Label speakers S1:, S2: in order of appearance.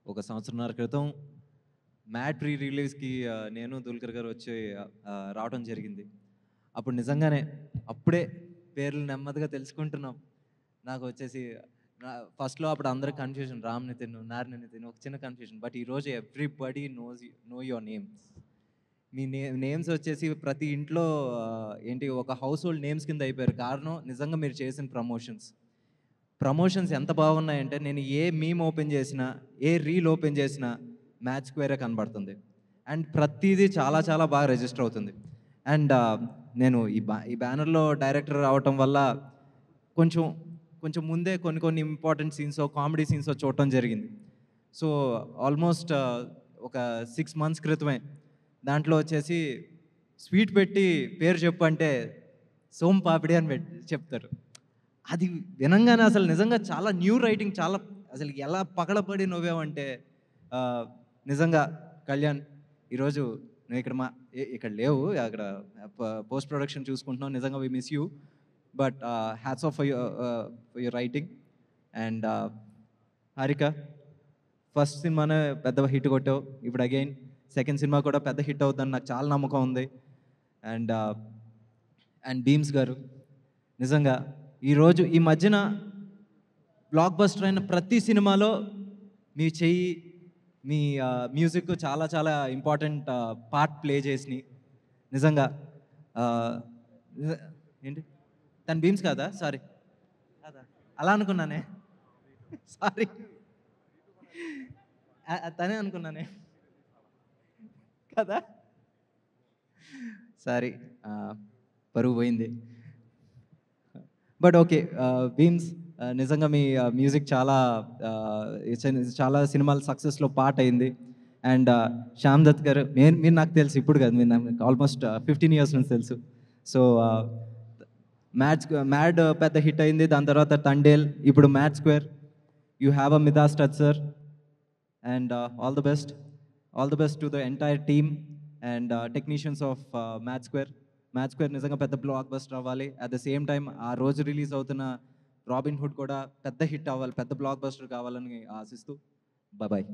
S1: ఒక సంవత్సరన్నర క్రితం mad pre రిలీజ్‌కి నేను, దుల్కర్ గారు వచ్చి రావడం జరిగింది. అప్పుడు నిజంగానే అప్పుడే పేర్లు నెమ్మదిగా తెలుసుకుంటున్నాం. నాకొచ్చేసి ఫస్ట్‌లో అప్పుడు అందరూ కన్‌ఫ్యూజన్ 'రామ్ నితిన్', 'నాని నితిన్' ఒక చిన్న కన్‌ఫ్యూజన్. బట్ ఈరోజు ఎవ్రీబడీ నో యువర్ నేమ్స్. మీ నేమ్స్ వచ్చేసి ప్రతి ఇంట్లో ఏంటి ఒక హౌస్ హోల్డ్ నేమ్స్ కింద అయిపోయారు. కారణం నిజంగా మీరు చేసిన ప్రమోషన్స్. ప్రమోషన్స్ ఎంత బాగున్నాయంటే నేను ఏ మీమ్ ఓపెన్ చేసినా, ఏ రీల్ ఓపెన్ చేసినా మ్యాచ్ స్క్వేరే కనబడుతుంది. అండ్ ప్రతీదీ చాలా చాలా బాగా రిజిస్టర్ అవుతుంది. అండ్ నేను ఈ బ్యానర్‌లో డైరెక్టర్ అవ్వటం వల్ల కొంచెం కొంచెం ముందే కొన్ని కొన్ని ఇంపార్టెంట్ సీన్సో, కామెడీ సీన్సో చూడటం జరిగింది. సో, ఆల్మోస్ట్ ఒక 6 మంత్స్ క్రితమే దాంట్లో వచ్చేసి స్వీట్ పెట్టి పేరు చెప్పు అంటే సోమ్ పాపిడి అని చెప్తారు. అది వినంగానే అసలు నిజంగా చాలా న్యూ రైటింగ్ చాలా అసలు ఎలా పగలబడి నవ్వామంటే నిజంగా కళ్యాణ్ ఈరోజు నువ్వు ఇక్కడ ఇక్కడ లేవు అక్కడ పోస్ట్ ప్రొడక్షన్ చూసుకుంటున్నావు నిజంగా we miss you but hats off for your writing and Harika first సినిమానే పెద్ద హిట్ కొట్టావు ఇప్పుడు అగైన్ సెకండ్ సినిమా కూడా పెద్ద హిట్ అవుతుందని నాకు చాలా నమ్మకం ఉంది అండ్ అండ్ భీమ్స్ గారు నిజంగా ఈరోజు ఈ మధ్యన బ్లాక్ బస్టర్ అయిన ప్రతి సినిమాలో మీ చెయ్యి మీ మ్యూజిక్ చాలా చాలా ఇంపార్టెంట్ పార్ట్ ప్లే చేసినాయి నిజంగా ఏంటి తను భీమ్స్ కాదా సారీ కాదా అలా అనుకున్నానే సారీ తనే అనుకున్నానే కదా సారీ పరువు పోయింది బట్ ఓకే భీమ్స్ నిజంగా మీ మ్యూజిక్ చాలా చాలా సినిమాల సక్సెస్లో పార్ట్ అయింది అండ్ శ్యామ్ దత్ గారు మీరు నాకు తెలుసు ఇప్పుడు కాదు మీరు నాకు ఆల్మోస్ట్ 15 ఇయర్స్ నుంచి తెలుసు సో మ్యాడ్ పెద్ద హిట్ అయింది దాని తర్వాత తండేల్ ఇప్పుడు Mad Square you have a Midas touch sir and all the best to the entire team and technicians of Mad Square నిజంగా పెద్ద బ్లాక్ బస్టర్ అవ్వాలి అట్ ద సేమ్ టైం ఆ రోజు రిలీజ్ అవుతున్న రాబిన్ హుడ్ కూడా పెద్ద హిట్ అవ్వాలి పెద్ద బ్లాక్ బస్టర్ కావాలని ఆశిస్తూ బాయ్